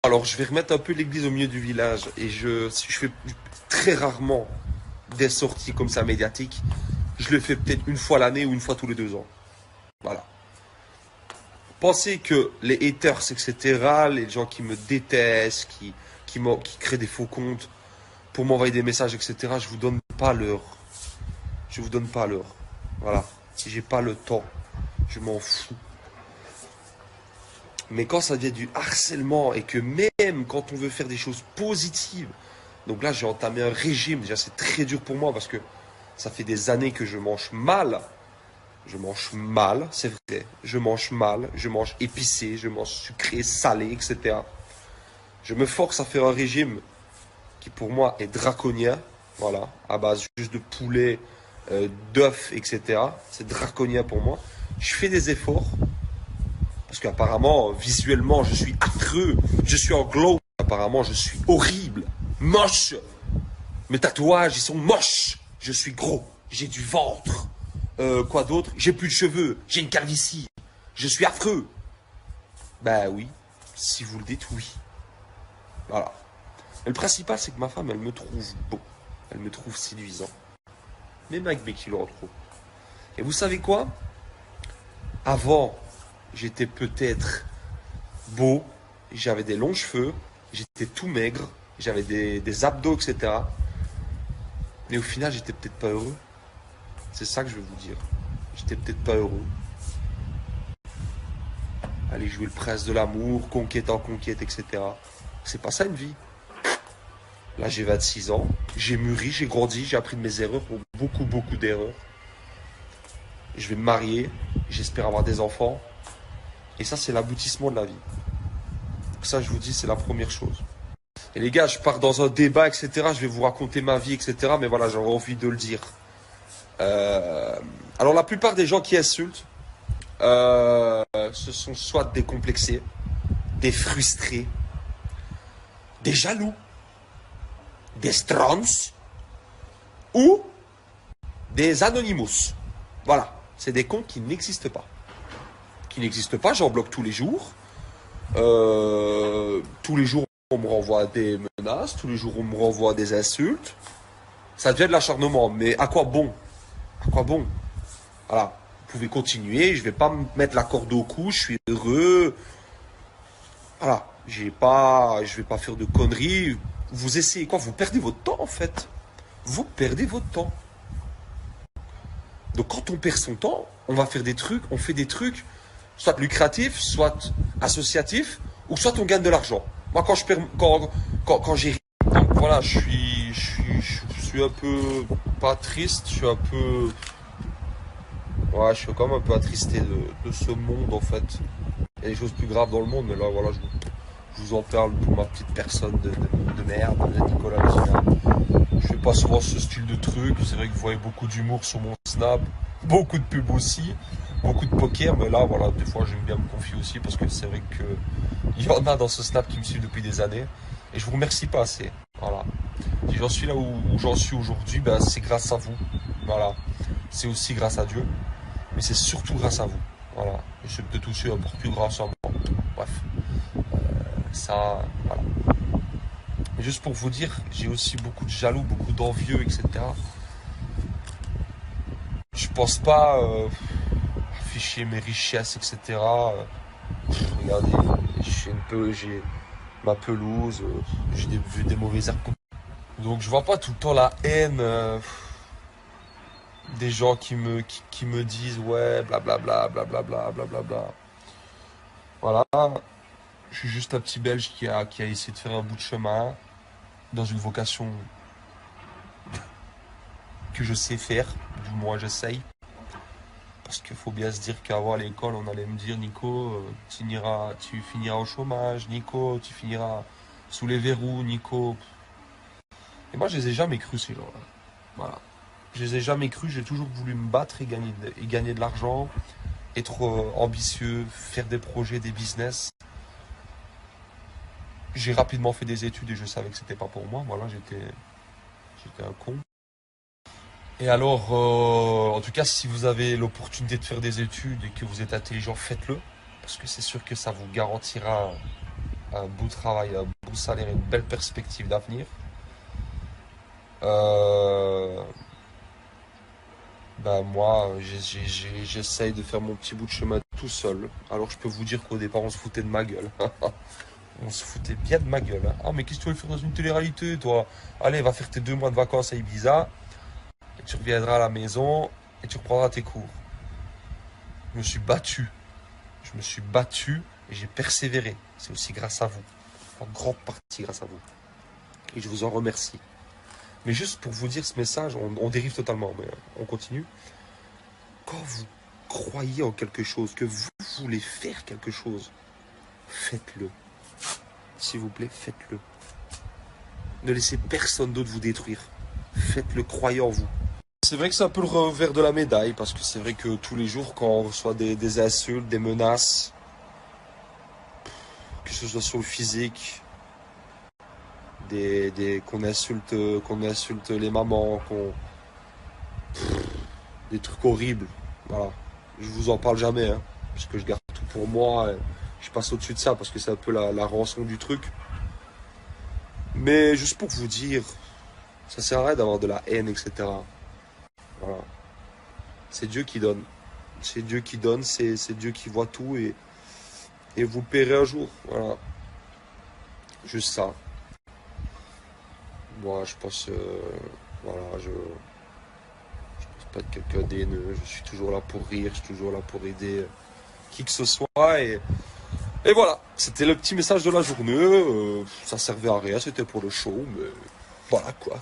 Alors, je vais remettre un peu l'église au milieu du village et je fais très rarement des sorties comme ça médiatiques. Je le fais peut-être une fois l'année ou une fois tous les 2 ans. Voilà. Pensez que les haters, etc., les gens qui me détestent, qui créent des faux comptes pour m'envoyer des messages, etc., je vous donne pas l'heure. Je vous donne pas l'heure. Voilà. Si j'ai pas le temps, je m'en fous. Mais quand ça devient du harcèlement et que même quand on veut faire des choses positives, donc là j'ai entamé un régime, déjà c'est très dur pour moi parce que ça fait des années que je mange mal. Je mange mal, c'est vrai. Je mange mal, je mange épicé, je mange sucré, salé, etc. Je me force à faire un régime qui pour moi est draconien, voilà, à base juste de poulet, d'œufs, etc. C'est draconien pour moi. Je fais des efforts, parce qu'apparemment, visuellement, je suis affreux, je suis en glow. Apparemment, je suis horrible, moche. Mes tatouages, ils sont moches. Je suis gros, j'ai du ventre. Quoi d'autre? J'ai plus de cheveux, j'ai une calvitie. Je suis affreux. Bah oui, si vous le dites, oui. Voilà. Et le principal, c'est que ma femme, elle me trouve beau. Elle me trouve séduisant. Même avec mes kilos en trop. Et vous savez quoi? Avant, j'étais peut-être beau, j'avais des longs cheveux, j'étais tout maigre, j'avais des abdos, etc. Mais au final, j'étais peut-être pas heureux. C'est ça que je veux vous dire. J'étais peut-être pas heureux. Aller jouer le prince de l'amour, conquête en conquête, etc. C'est pas ça une vie. Là, j'ai 26 ans, j'ai mûri, j'ai grandi, j'ai appris de mes erreurs, beaucoup, beaucoup d'erreurs. Je vais me marier, j'espère avoir des enfants. Et ça, c'est l'aboutissement de la vie. Donc ça, je vous dis, c'est la première chose. Et les gars, je pars dans un débat, etc. Je vais vous raconter ma vie, etc. Mais voilà, j'aurais envie de le dire. Alors, la plupart des gens qui insultent, ce sont soit des complexés, des frustrés, des jaloux, des strons ou des anonymous. Voilà, c'est des comptes qui n'existent pas. Qui n'existent pas, j'en bloque tous les jours. Tous les jours, on me renvoie des menaces, tous les jours, on me renvoie des insultes. Ça devient de l'acharnement, mais à quoi bon? À quoi bon? Voilà, vous pouvez continuer, je vais pas me mettre la corde au cou, je suis heureux. Voilà, je vais pas faire de conneries. Vous essayez quoi? Vous perdez votre temps en fait. Vous perdez votre temps. Donc quand on perd son temps, on va faire des trucs, on fait des trucs, soit lucratifs, soit associatifs, ou soit on gagne de l'argent. Moi quand je perds, quand j'ai, donc voilà, je suis un peu pas triste, je suis un peu, ouais, je suis quand même un peu attristé de ce monde en fait. Il y a des choses plus graves dans le monde, mais là voilà, je vous en parle pour ma petite personne de merde, de Nicolas Lezina. Je fais pas souvent ce style de truc. C'est vrai que vous voyez beaucoup d'humour sur mon Snap, beaucoup de pubs aussi, beaucoup de poker, mais là voilà, des fois j'aime bien me confier aussi parce que c'est vrai que il y en a dans ce Snap qui me suivent depuis des années et je vous remercie pas assez. Voilà. Si j'en suis là où j'en suis aujourd'hui, ben, c'est grâce à vous. Voilà. C'est aussi grâce à Dieu, mais c'est surtout grâce à vous. Voilà. Et c'est peut-être aussi encore plus grâce à moi. Bref. Ça, voilà. Mais juste pour vous dire, j'ai aussi beaucoup de jaloux, beaucoup d'envieux, etc. Je pense pas afficher mes richesses, etc. Regardez, j'ai ma pelouse, j'ai des mauvais herbes. Donc je vois pas tout le temps la haine des gens qui me disent ouais, blablabla, blablabla, blablabla. Voilà, je suis juste un petit Belge qui a essayé de faire un bout de chemin dans une vocation que je sais faire, du moins j'essaye. Parce qu'il faut bien se dire qu'avant à l'école, on allait me dire Nico, tu finiras au chômage, Nico, tu finiras sous les verrous, Nico. Et moi, je les ai jamais crus, ces gens-là. Voilà. Je les ai jamais crus, j'ai toujours voulu me battre et gagner de l'argent, être ambitieux, faire des projets, des business. J'ai rapidement fait des études et je savais que c'était pas pour moi. Voilà, j'étais un con. Et alors, en tout cas, si vous avez l'opportunité de faire des études et que vous êtes intelligent, faites-le. Parce que c'est sûr que ça vous garantira un beau travail, un beau salaire, une belle perspective d'avenir. Euh, Ben moi, j'essaye de faire mon petit bout de chemin tout seul. Alors je peux vous dire qu'au départ, on se foutait de ma gueule. On se foutait bien de ma gueule, hein. Ah, mais qu'est-ce que tu veux faire dans une télé-réalité, toi? Allez, va faire tes 2 mois de vacances à Ibiza, et tu reviendras à la maison, et tu reprendras tes cours. Je me suis battu. Je me suis battu, et j'ai persévéré. C'est aussi grâce à vous. En grande partie grâce à vous. Et je vous en remercie. Mais juste pour vous dire ce message, on dérive totalement, mais on continue. Quand vous croyez en quelque chose, que vous voulez faire quelque chose, faites-le. S'il vous plaît, faites-le. Ne laissez personne d'autre vous détruire. Faites-le, croyez en vous. C'est vrai que c'est un peu le revers de la médaille, parce que c'est vrai que tous les jours, quand on reçoit des insultes, des menaces, que ce soit sur le physique, qu'on insulte les mamans, des trucs horribles, voilà. Je vous en parle jamais, hein, parce que je garde tout pour moi, et je passe au-dessus de ça, parce que c'est un peu la rançon du truc. Mais juste pour vous dire, ça sert à rien d'avoir de la haine, etc. Voilà. C'est Dieu qui donne. C'est Dieu qui donne, c'est Dieu qui voit tout et vous le paierez un jour. Voilà. Juste ça. Moi, je pense, voilà, je pense pas être quelqu'un d'haineux. Je suis toujours là pour rire, je suis toujours là pour aider qui que ce soit. Et voilà, c'était le petit message de la journée. Ça servait à rien, c'était pour le show, mais voilà quoi.